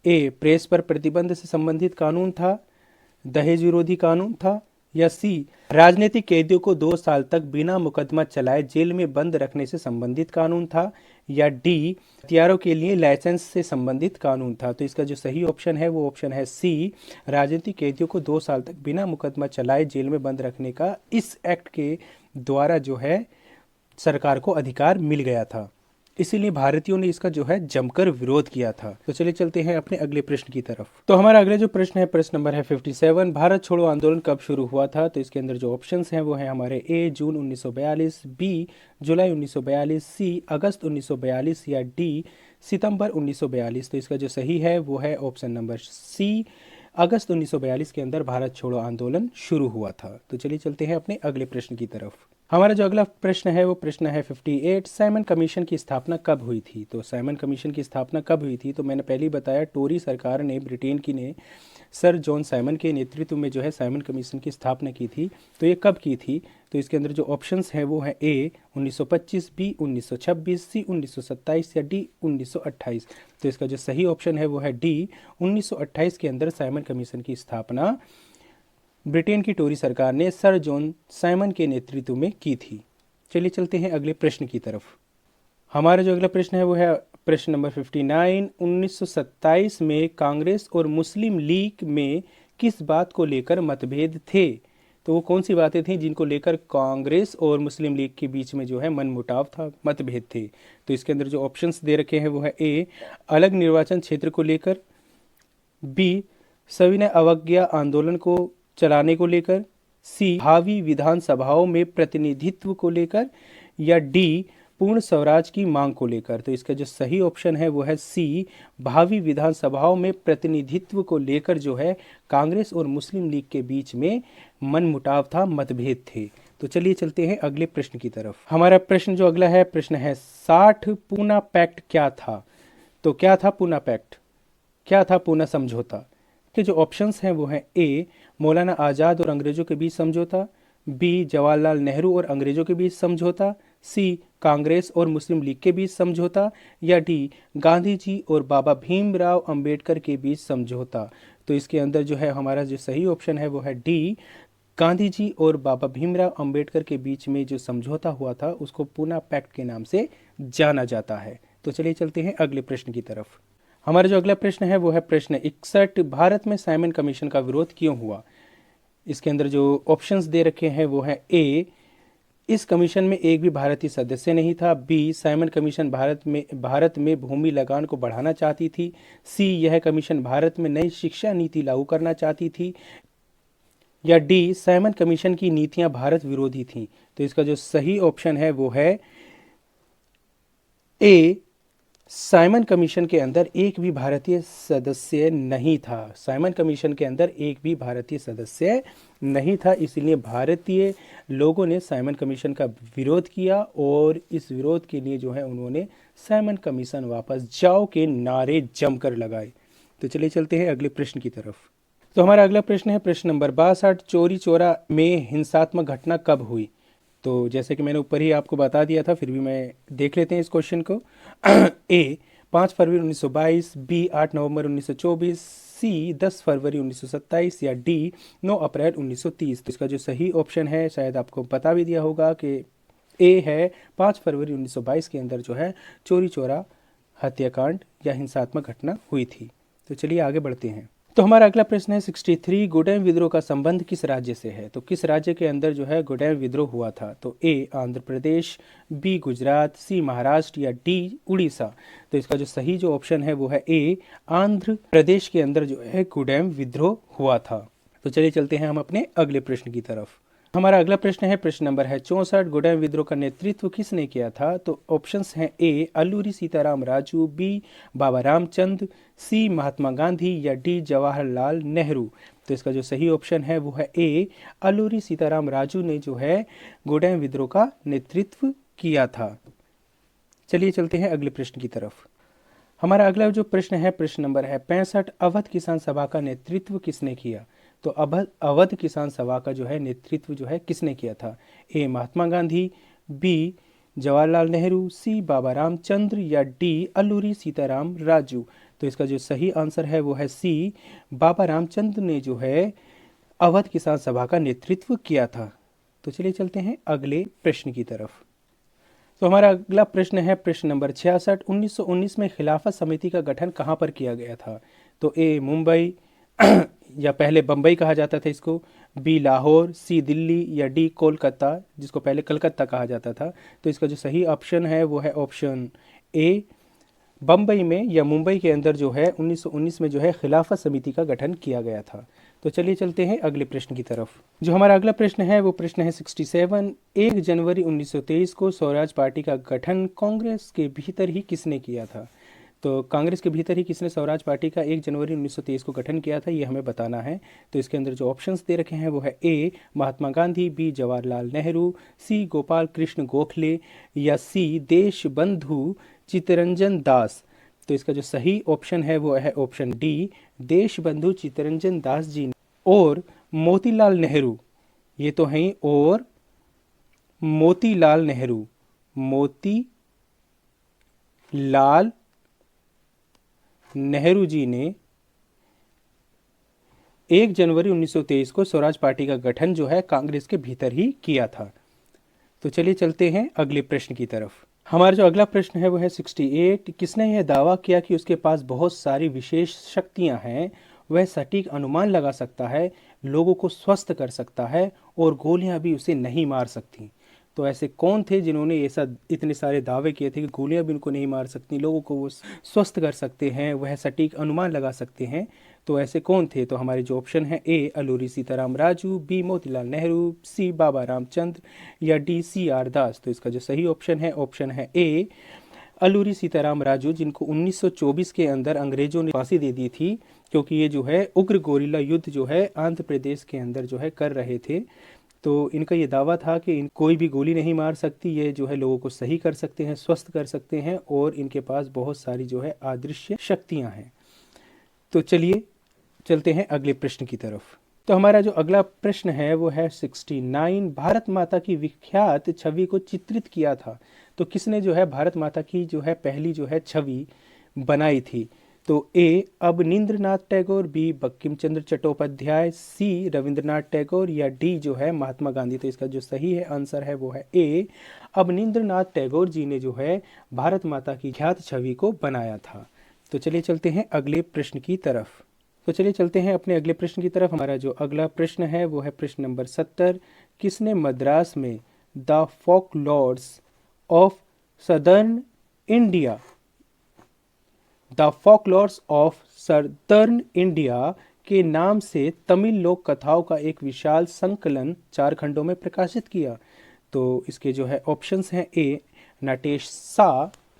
Speaker 1: ए प्रेस पर प्रतिबंध से संबंधित कानून था, दहेज विरोधी कानून था, या सी राजनीतिक कैदियों को 2 साल तक बिना मुकदमा चलाए जेल में बंद रखने से संबंधित कानून था, या डी हथियारों के लिए लाइसेंस से संबंधित कानून था। तो इसका जो सही ऑप्शन है वो ऑप्शन है सी राजनीतिक कैदियों को 2 साल तक बिना मुकदमा चलाए जेल में बंद रखने का इस एक्ट के द्वारा जो है सरकार को अधिकार मिल गया था। इसीलिए भारतीयों ने इसका जो है जमकर विरोध किया था। तो चलिए चलते हैं अपने अगले प्रश्न की तरफ। तो हमारा अगला जो प्रश्न है प्रश्न नंबर है 57। भारत छोड़ो आंदोलन कब शुरू हुआ था? तो इसके अंदर जो ऑप्शंस हैं वो है हमारे ए जून 1942, बी जुलाई 1942, सी अगस्त 1942, या डी सितंबर 1942। तो इसका जो सही है वो है ऑप्शन नंबर सी अगस्त 1942 के अंदर भारत छोड़ो आंदोलन शुरू हुआ था। तो चलिए चलते हैं अपने अगले प्रश्न की तरफ। हमारा जो अगला प्रश्न है वो प्रश्न है 58। साइमन कमीशन की स्थापना कब हुई थी? तो साइमन कमीशन की स्थापना कब हुई थी? तो मैंने पहले ही बताया, टोरी सरकार ने, ब्रिटेन की ने सर जॉन साइमन के नेतृत्व में जो है साइमन कमीशन की स्थापना की थी। तो ये कब की थी? तो इसके अंदर जो ऑप्शंस हैं वो है ए 1925, बी 1926, सी 1927, या डी 1928। तो इसका जो सही ऑप्शन है वो है डी 1928 के अंदर साइमन कमीशन की स्थापना ब्रिटेन की टोरी सरकार ने सर जॉन साइमन के नेतृत्व में की थी। चलिए चलते हैं अगले प्रश्न की तरफ। हमारा जो अगला प्रश्न है वो है प्रश्न नंबर 59। 1927 में कांग्रेस और मुस्लिम लीग में किस बात को लेकर मतभेद थे? तो वो कौन सी बातें थीं जिनको लेकर कांग्रेस और मुस्लिम लीग के बीच में जो है मनमुटाव था, मतभेद थे? तो इसके अंदर जो ऑप्शंस दे रखे हैं वो है ए अलग निर्वाचन क्षेत्र को लेकर, बी सविनय अवज्ञा आंदोलन को चलाने को लेकर, सी भावी विधानसभाओं में प्रतिनिधित्व को लेकर, या डी पूर्ण स्वराज की मांग को लेकर। तो इसका जो सही ऑप्शन है वो है सी भावी विधानसभाओं में प्रतिनिधित्व को लेकर जो है कांग्रेस और मुस्लिम लीग के बीच में मनमुटाव था, मतभेद थे। तो चलिए चलते हैं अगले प्रश्न की तरफ। हमारा प्रश्न जो अगला है प्रश्न है 60। पूना पैक्ट क्या था? तो क्या था पूना पैक्ट? क्या था पूना समझौता? के जो ऑप्शंस हैं वो हैं ए मौलाना आज़ाद और अंग्रेजों के बीच समझौता, बी जवाहरलाल नेहरू और अंग्रेजों के बीच समझौता, सी कांग्रेस और मुस्लिम लीग के बीच समझौता, या डी गांधी जी और बाबा भीमराव अंबेडकर के बीच समझौता। तो इसके अंदर जो है हमारा जो सही ऑप्शन है वो है डी गांधी जी और बाबा भीमराव अंबेडकर के बीच में जो समझौता हुआ था उसको पूना पैक्ट के नाम से जाना जाता है। तो चलिए चलते हैं अगले प्रश्न की तरफ। हमारा जो अगला प्रश्न है वो है प्रश्न 61। भारत में साइमन कमीशन का विरोध क्यों हुआ? इसके अंदर जो ऑप्शंस दे रखे हैं वो है ए इस कमीशन में एक भी भारतीय सदस्य नहीं था, बी साइमन कमीशन भारत में भूमि लगान को बढ़ाना चाहती थी, सी यह कमीशन भारत में नई शिक्षा नीति लागू करना चाहती थी, या डी साइमन कमीशन की नीतियां भारत विरोधी थीं। तो इसका जो सही ऑप्शन है वो है ए साइमन कमीशन के अंदर एक भी भारतीय सदस्य नहीं था। साइमन कमीशन के अंदर एक भी भारतीय सदस्य नहीं था, इसलिए भारतीय लोगों ने साइमन कमीशन का विरोध किया और इस विरोध के लिए जो है उन्होंने साइमन कमीशन वापस जाओ के नारे जमकर लगाए। तो चलिए चलते हैं अगले प्रश्न की तरफ। तो हमारा अगला प्रश्न है प्रश्न नंबर 62, चोरी चोरा में हिंसात्मक घटना कब हुई? तो जैसे कि मैंने ऊपर ही आपको बता दिया था, फिर भी मैं देख लेते हैं इस क्वेश्चन को। ए 5 फरवरी 1922, बी 8 नवंबर 1924, सी 10 फरवरी 1927 या डी 9 अप्रैल 1930। तो इसका जो सही ऑप्शन है शायद आपको बता भी दिया होगा कि ए है 5 फरवरी 1922 के अंदर जो है चोरी चोरा हत्याकांड या हिंसात्मक घटना हुई थी। तो चलिए आगे बढ़ते हैं। तो हमारा अगला प्रश्न है 63, गोडेन विद्रोह का संबंध किस राज्य से है? तो किस राज्य के अंदर जो है गोडेन विद्रोह हुआ था? तो ए आंध्र प्रदेश, बी गुजरात, सी महाराष्ट्र या डी उड़ीसा। तो इसका जो सही जो ऑप्शन है वो है ए आंध्र प्रदेश के अंदर जो है गोडेन विद्रोह हुआ था। तो चलिए चलते हैं हम अपने अगले प्रश्न की तरफ। हमारा अगला प्रश्न है प्रश्न नंबर है 64, गोडेन विद्रोह का नेतृत्व किसने किया था? तो ऑप्शंस हैं ए अल्लूरी सीताराम राजू, बी बाबा रामचंद्र, सी महात्मा गांधी या डी जवाहरलाल नेहरू। तो इसका जो सही ऑप्शन है वो है ए अल्लूरी सीताराम राजू ने जो है गोडेन विद्रोह का नेतृत्व किया था। चलिए चलते हैं अगले प्रश्न की तरफ। हमारा अगला जो प्रश्न है प्रश्न नंबर है 65, अवध किसान सभा का नेतृत्व किसने किया? तो अवध किसान सभा का जो है नेतृत्व जो है किसने किया था? ए महात्मा गांधी, बी जवाहरलाल नेहरू, सी बाबा रामचंद्र या डी अल्लूरी सीताराम राजू। तो इसका जो सही आंसर है वो है सी बाबा रामचंद्र ने जो है अवध किसान सभा का नेतृत्व किया था। तो चलिए चलते हैं अगले प्रश्न की तरफ। तो हमारा अगला प्रश्न है प्रश्न नंबर 66, 1919 में खिलाफत समिति का गठन कहाँ पर किया गया था? तो ए मुंबई या पहले बम्बई कहा जाता था इसको, बी लाहौर, सी दिल्ली या डी कोलकाता जिसको पहले कलकत्ता कहा जाता था। तो इसका जो सही ऑप्शन है वो है ऑप्शन ए बम्बई में या मुंबई के अंदर जो है 1919 में जो है खिलाफत समिति का गठन किया गया था। तो चलिए चलते हैं अगले प्रश्न की तरफ। जो हमारा अगला प्रश्न है वो प्रश्न है 67, 1 जनवरी 1923 को स्वराज पार्टी का गठन कांग्रेस के भीतर ही किसने किया था? तो कांग्रेस के भीतर ही किसने स्वराज पार्टी का 1 जनवरी 1923 को गठन किया था ये हमें बताना है। तो इसके अंदर जो ऑप्शंस दे रखे हैं वो है ए महात्मा गांधी, बी जवाहरलाल नेहरू, सी गोपाल कृष्ण गोखले या सी देशबंधु चित्तरंजन दास। तो इसका जो सही ऑप्शन है वो है ऑप्शन डी देशबंधु चित्तरंजन दास जी और मोतीलाल नेहरू। ये तो हैं और मोतीलाल नेहरू, मोतीलाल नेहरू जी ने 1 जनवरी 1923 को स्वराज पार्टी का गठन जो है कांग्रेस के भीतर ही किया था। तो चलिए चलते हैं अगले प्रश्न की तरफ। हमारा जो अगला प्रश्न है वो है 68, किसने यह दावा किया कि उसके पास बहुत सारी विशेष शक्तियां हैं, वह सटीक अनुमान लगा सकता है, लोगों को स्वस्थ कर सकता है और गोलियां भी उसे नहीं मार सकती? तो ऐसे कौन थे जिन्होंने ऐसा इतने सारे दावे किए थे कि गोलियां भी उनको नहीं मार सकती, लोगों को वो स्वस्थ कर सकते हैं, वह सटीक अनुमान लगा सकते हैं? तो ऐसे कौन थे? तो हमारे जो ऑप्शन है ए अल्लूरी सीताराम राजू, बी मोतीलाल नेहरू, सी बाबा रामचंद्र या डी सी आर दास। तो इसका जो सही ऑप्शन है ए अल्लूरी सीताराम राजू, जिनको 1924 के अंदर अंग्रेजों ने फांसी दे दी थी क्योंकि ये जो है उग्र गोरिल्ला युद्ध जो है आंध्र प्रदेश के अंदर जो है कर रहे थे। तो इनका ये दावा था कि कोई भी गोली नहीं मार सकती, ये जो है लोगों को सही कर सकते हैं, स्वस्थ कर सकते हैं और इनके पास बहुत सारी जो है अदृश्य शक्तियां हैं। तो चलिए चलते हैं अगले प्रश्न की तरफ। तो हमारा जो अगला प्रश्न है वो है 69, भारत माता की विख्यात छवि को चित्रित किया था। तो किसने जो है भारत माता की जो है पहली जो है छवि बनाई थी? तो ए अवनींद्रनाथ टैगोर, बी बंकिम चंद्र चट्टोपाध्याय, सी रविंद्रनाथ टैगोर या डी जो है महात्मा गांधी। तो इसका जो सही है आंसर है वो है ए अवनींद्रनाथ टैगोर जी ने जो है भारत माता की ख्यात छवि को बनाया था। तो चलिए चलते हैं अगले प्रश्न की तरफ। तो चलिए चलते हैं अपने अगले प्रश्न की तरफ। हमारा जो अगला प्रश्न है वो है प्रश्न नंबर 70, किसने मद्रास में द फोकलॉर्स ऑफ सदर्न इंडिया के नाम से तमिल लोक कथाओं का एक विशाल संकलन 4 खंडों में प्रकाशित किया? तो इसके जो है ऑप्शंस हैं ए नटेश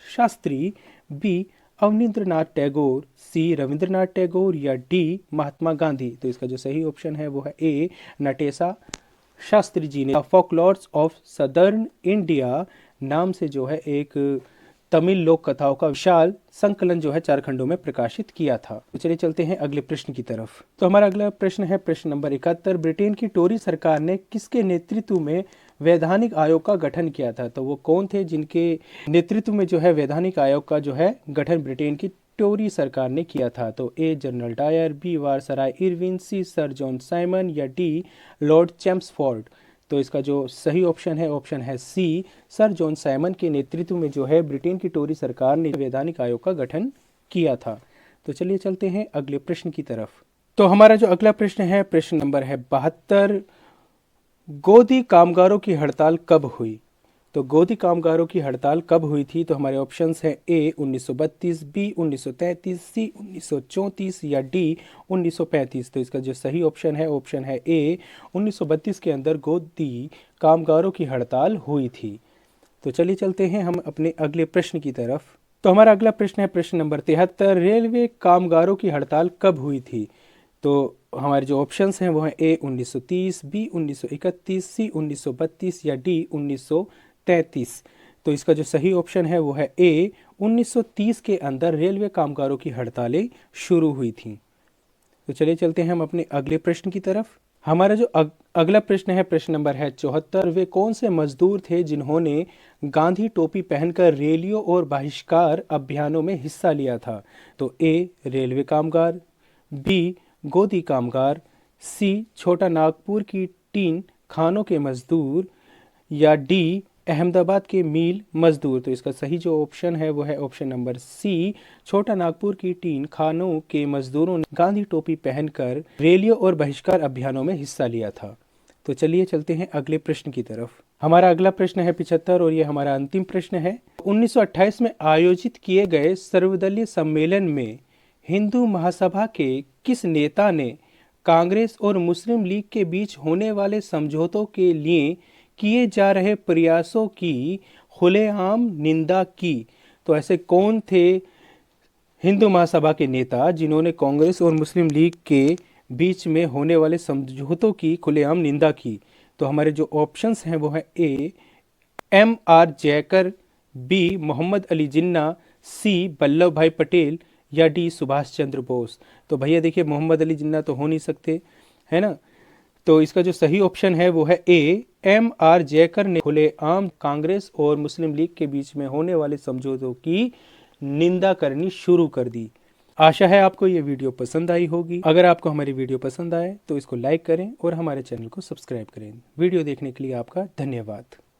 Speaker 1: शास्त्री, बी अवनींद्रनाथ टैगोर, सी रविंद्रनाथ टैगोर या डी महात्मा गांधी। तो इसका जो सही ऑप्शन है वो है ए नटेशा शास्त्री जी ने फोकलॉर्स ऑफ सदर्न इंडिया नाम से जो है एक तमिल लोक कथाओं का विशाल संकलन जो है 4 खंडों में प्रकाशित किया था। तो चलिए चलते हैं अगले प्रश्न की तरफ। तो हमारा अगला प्रश्न है प्रश्न नंबर 71। ब्रिटेन की टोरी सरकार ने किसके नेतृत्व में वैधानिक आयोग का गठन किया था? तो वो कौन थे जिनके नेतृत्व में जो है वैधानिक आयोग का जो है गठन ब्रिटेन की टोरी सरकार ने किया था? तो a General Dyer, b Viceroy Irwin, c Sir John Simon या डी लॉर्ड चैम्सफोर्ड। तो इसका जो सही ऑप्शन है सी, सर जॉन साइमन के नेतृत्व में जो है ब्रिटेन की टोरी सरकार ने वैधानिक आयोग का गठन किया था। तो चलिए चलते हैं अगले प्रश्न की तरफ। तो हमारा जो अगला प्रश्न है प्रश्न नंबर है 72। गोदी कामगारों की हड़ताल कब हुई? तो गोदी कामगारों की हड़ताल कब हुई थी? तो हमारे ऑप्शंस हैं ए 1932, बी 1933, सी 1934 या डी 1935। तो इसका जो सही ऑप्शन है ए 1932 के अंदर गोदी कामगारों की हड़ताल हुई थी। तो चलिए चलते हैं हम अपने अगले प्रश्न की तरफ। तो हमारा अगला प्रश्न है प्रश्न नंबर 73। रेलवे कामगारों की हड़ताल कब हुई थी? तो हमारे जो ऑप्शंस हैं वो हैं ए 1930, बी 1931, सी 1932 या डी 1933। तो इसका जो सही ऑप्शन है वो है ए 1930 के अंदर रेलवे कामगारों की हड़तालें शुरू हुई थी। तो चलिए चलते हैं हम अपने अगले प्रश्न की तरफ। हमारा जो अगला प्रश्न है प्रश्न नंबर है 74। वे कौन से मजदूर थे जिन्होंने गांधी टोपी पहनकर रैलियों और बहिष्कार अभियानों में हिस्सा लिया था? तो ए रेलवे कामगार, बी गोदी कामगार, सी छोटा नागपुर की टीन खानों के मजदूर या डी अहमदाबाद के मील मजदूर। तो इसका सही जो ऑप्शन है वो है ऑप्शन नंबर सी, छोटा नागपुर की टीन खानों के मजदूरों ने गांधी टोपी पहनकर रैलियों और बहिष्कार अभियानों में हिस्सा लिया था। तो चलिए चलते हैं अगले प्रश्न की तरफ। हमारा अगला प्रश्न है 75 और ये हमारा अंतिम प्रश्न है। 1928 में आयोजित किए गए सर्वदलीय सम्मेलन में हिंदू महासभा के किस नेता ने कांग्रेस और मुस्लिम लीग के बीच होने वाले समझौतों के लिए किए जा रहे प्रयासों की खुलेआम निंदा की? तो ऐसे कौन थे हिंदू महासभा के नेता जिन्होंने कांग्रेस और मुस्लिम लीग के बीच में होने वाले समझौतों की खुलेआम निंदा की? तो हमारे जो ऑप्शंस हैं वो है ए M.R. जयकर, बी मोहम्मद अली जिन्ना, सी वल्लभ भाई पटेल या डी सुभाष चंद्र बोस। तो भैया देखिए मोहम्मद अली जिन्ना तो हो नहीं सकते, है ना। तो इसका जो सही ऑप्शन है वो है ए M.R. जयकर ने खुलेआम कांग्रेस और मुस्लिम लीग के बीच में होने वाले समझौतों की निंदा करनी शुरू कर दी। आशा है आपको ये वीडियो पसंद आई होगी। अगर आपको हमारी वीडियो पसंद आए तो इसको लाइक करें और हमारे चैनल को सब्सक्राइब करें। वीडियो देखने के लिए आपका धन्यवाद।